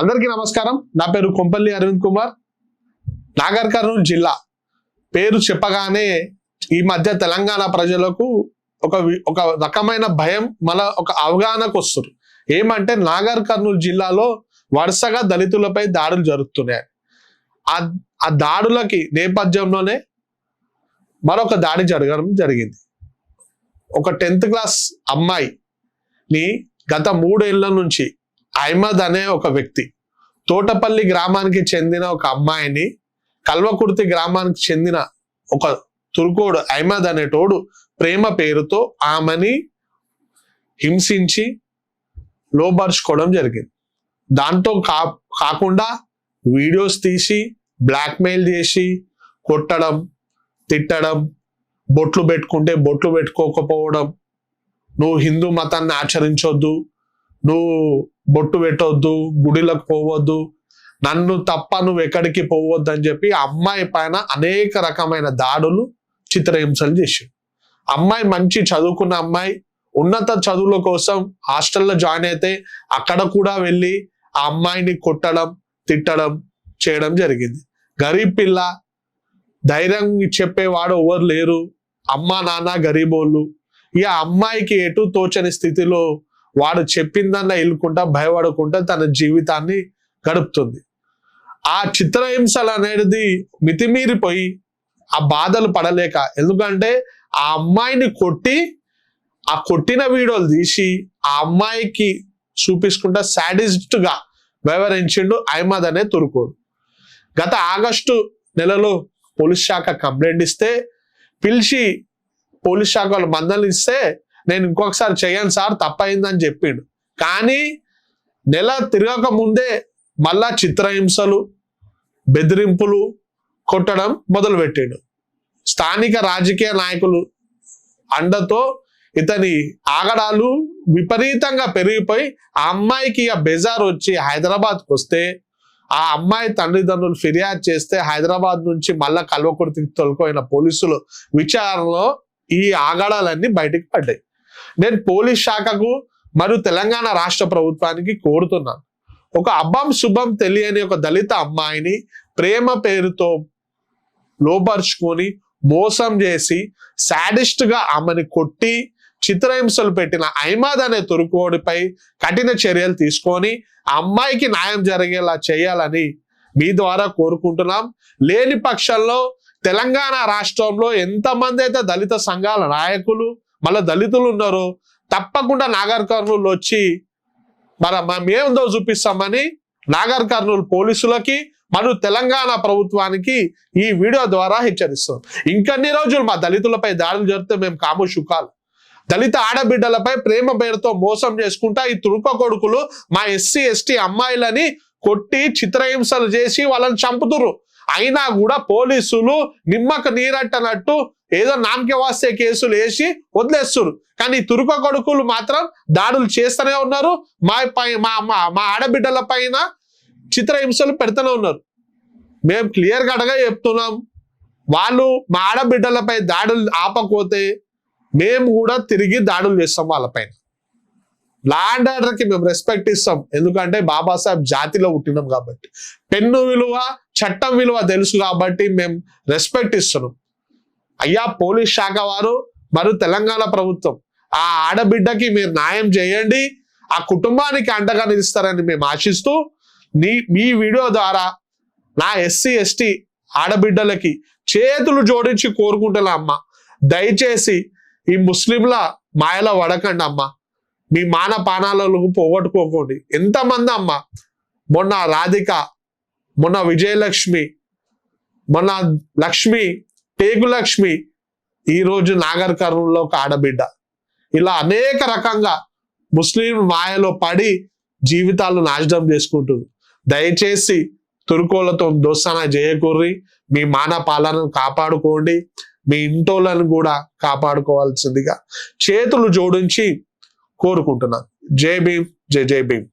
అందరికీ నమస్కారం. నా పేరు కొంపల్లి అరవింద్ కుమార్. నాగర్ కర్నూలు జిల్లా పేరు చెప్పగానే ఈ మధ్య తెలంగాణ ప్రజలకు ఒక రకమైన భయం, మళ్ళా ఒక అవగాహనకు వస్తుంది. ఏమంటే నాగర్ కర్నూలు జిల్లాలో వరుసగా దళితులపై దాడులు జరుగుతున్నాయి. ఆ దాడులకి నేపథ్యంలోనే మరొక దాడి జరగడం జరిగింది. ఒక 10th క్లాస్ అమ్మాయిని గత 3 ఏళ్ల నుంచి అహ్మద్ అనే ఒక వ్యక్తి, తోటపల్లి గ్రామానికి చెందిన ఒక అమ్మాయిని, కల్వకుర్తి గ్రామానికి చెందిన ఒక తుర్కోడు అహ్మద్ అనేటోడు ప్రేమ పేరుతో ఆమెని హింసించి లోబర్చుకోవడం జరిగింది. దాంతో కాకుండా వీడియోస్ తీసి బ్లాక్మెయిల్ చేసి కొట్టడం, తిట్టడం, బొట్లు పెట్టుకుంటే బొట్లు పెట్టుకోకపోవడం, నువ్వు హిందూ మతాన్ని ఆచరించొద్దు, నువ్వు బొట్టు పెట్టొద్దు, గుడిలకు పోవద్దు, నన్ను తప్ప నువ్వు ఎక్కడికి పోవద్దు అని చెప్పి అమ్మాయి పైన అనేక రకమైన దాడులు, చిత్రహింసలు చేశాడు. అమ్మాయి మంచి చదువుకున్న అమ్మాయి, ఉన్నత చదువుల కోసం హాస్టల్లో జాయిన్ అయితే అక్కడ కూడా వెళ్ళి ఆ అమ్మాయిని కొట్టడం, తిట్టడం చేయడం జరిగింది. గరీబ్ పిల్ల, ధైర్యం చెప్పేవాడు ఎవరు లేరు, అమ్మ నాన్న గరీబోళ్ళు. ఇక అమ్మాయికి ఎటు తోచని స్థితిలో వాడు చెప్పిందన్నా ఇల్లుకుంటా భయపడకుండా తన జీవితాన్ని గడుపుతుంది. ఆ చిత్రహింసలు అనేది మితిమీరిపోయి ఆ బాధలు పడలేక, ఎందుకంటే ఆ అమ్మాయిని కొట్టి ఆ కొట్టిన వీడియోలు తీసి ఆ అమ్మాయికి చూపించుకుంటా సాడిస్ట్ గా వ్యవహరించిండు అహ్మద్ అనే తుర్కోడు. గత ఆగస్టు నెలలో పోలీస్ శాఖ కంప్లైంట్ ఇస్తే, పిలిచి పోలీస్ శాఖ వాళ్ళు మందలిస్తే నేను ఇంకొకసారి చేయను సార్, తప్పైందని చెప్పిండు. కానీ నెల తిరగక ముందే మళ్ళా చిత్రహింసలు, బెదిరింపులు, కొట్టడం మొదలుపెట్టాడు. స్థానిక రాజకీయ నాయకులు అండతో ఇతని ఆగడాలు విపరీతంగా పెరిగిపోయి ఆ అమ్మాయికి బెజార్ వచ్చి హైదరాబాద్కి వస్తే, ఆ అమ్మాయి తల్లిదండ్రులు ఫిర్యాదు చేస్తే హైదరాబాద్ నుంచి మళ్ళా కల్వకుర్తికి తొలగిపోయిన పోలీసులు విచారణలో ఈ ఆగడాలన్నీ బయటికి పడ్డాయి. నేను పోలీస్ శాఖకు మరియు తెలంగాణ రాష్ట్ర ప్రభుత్వానికి కోరుతున్నాను, ఒక అబ్బం శుభం తెలియని ఒక దళిత అమ్మాయిని ప్రేమ పేరుతో లోపరుచుకొని మోసం చేసి సాడిస్ట్ గా ఆమెను కొట్టి చిత్రహింసలు పెట్టిన అహ్మద్ అనే తుర్కోడిపై కఠిన చర్యలు తీసుకొని ఆ అమ్మాయికి న్యాయం జరిగేలా చేయాలని మీ ద్వారా కోరుకుంటున్నాం. లేని పక్షంలో తెలంగాణ రాష్ట్రంలో ఎంతమంది అయితే దళిత సంఘాల నాయకులు, మళ్ళీ దళితులు ఉన్నారో తప్పకుండా నాగర్ కర్నూలు వచ్చి మేమేందో చూపిస్తామని నాగర్ కర్నూలు పోలీసులకి మరియు తెలంగాణ ప్రభుత్వానికి ఈ వీడియో ద్వారా హెచ్చరిస్తాం. ఇంకన్ని రోజులు మా దళితులపై దాడులు జరిగితే మేము కాముషు కాదు. దళిత ఆడబిడ్డలపై ప్రేమ పేరుతో మోసం చేసుకుంటా ఈ తుర్క కొడుకులు మా SC ST అమ్మాయిలని కొట్టి చిత్రహింసలు చేసి వాళ్ళని చంపుతురు. అయినా కూడా పోలీసులు నిమ్మకు నీరట్టనట్టు ఏదో నామకే వాస్తే కేసులు వేసి వదిలేస్తున్నారు. కానీ తుర్క కొడుకులు మాత్రం దాడులు చేస్తూనే ఉన్నారు. మా ఆడబిడ్డల పైన చిత్రహింసలు పెడుతూనే ఉన్నారు. మేము క్లియర్గా చెప్తున్నాం, వాళ్ళు మా ఆడబిడ్డలపై దాడులు ఆపకపోతే మేము కూడా తిరిగి దాడులు చేస్తాం వాళ్ళపైన. లా అండ్ ఆర్డర్కి మేము రెస్పెక్ట్ ఇస్తాం, ఎందుకంటే బాబాసాహెబ్ జాతిలో పుట్టినాం కాబట్టి, పెన్ను విలువ, చట్టం విలువ తెలుసు కాబట్టి మేము రెస్పెక్ట్ ఇస్తున్నాం. అయ్యా పోలీస్ శాఖ వారు మరియు తెలంగాణ ప్రభుత్వం, ఆ ఆడబిడ్డకి మీరు న్యాయం చేయండి, ఆ కుటుంబానికి అండగా నిలుస్తారని మేము ఆశిస్తూ మీ వీడియో ద్వారా నా SC ST ఆడబిడ్డలకి చేతులు జోడించి కోరుకుంటున్నా అమ్మ, దయచేసి ఈ ముస్లింల మాయలో పడకండి అమ్మ, మీ మాన పానాలకు పోగొట్టుకోకండి. ఎంతమంది అమ్మ, మొన్న రాధిక, మొన్న విజయలక్ష్మి, మొన్న లక్ష్మి, టేకులక్ష్మి, ఈరోజు నాగర్ కర్నూలులో ఒక ఆడబిడ్డ, ఇలా అనేక రకంగా ముస్లిం మాయలో పడి జీవితాలు నాశనం చేసుకుంటుంది. దయచేసి తుర్కోలతో దోస్తానా చేయకూర్రి, మీ మాన పాలనను కాపాడుకోండి, మీ ఇంటోళ్ళను కూడా కాపాడుకోవాల్సిందిగా చేతులు జోడించి కోరుకుంటున్నాను. జై భీమ్, జై జై భీమ్.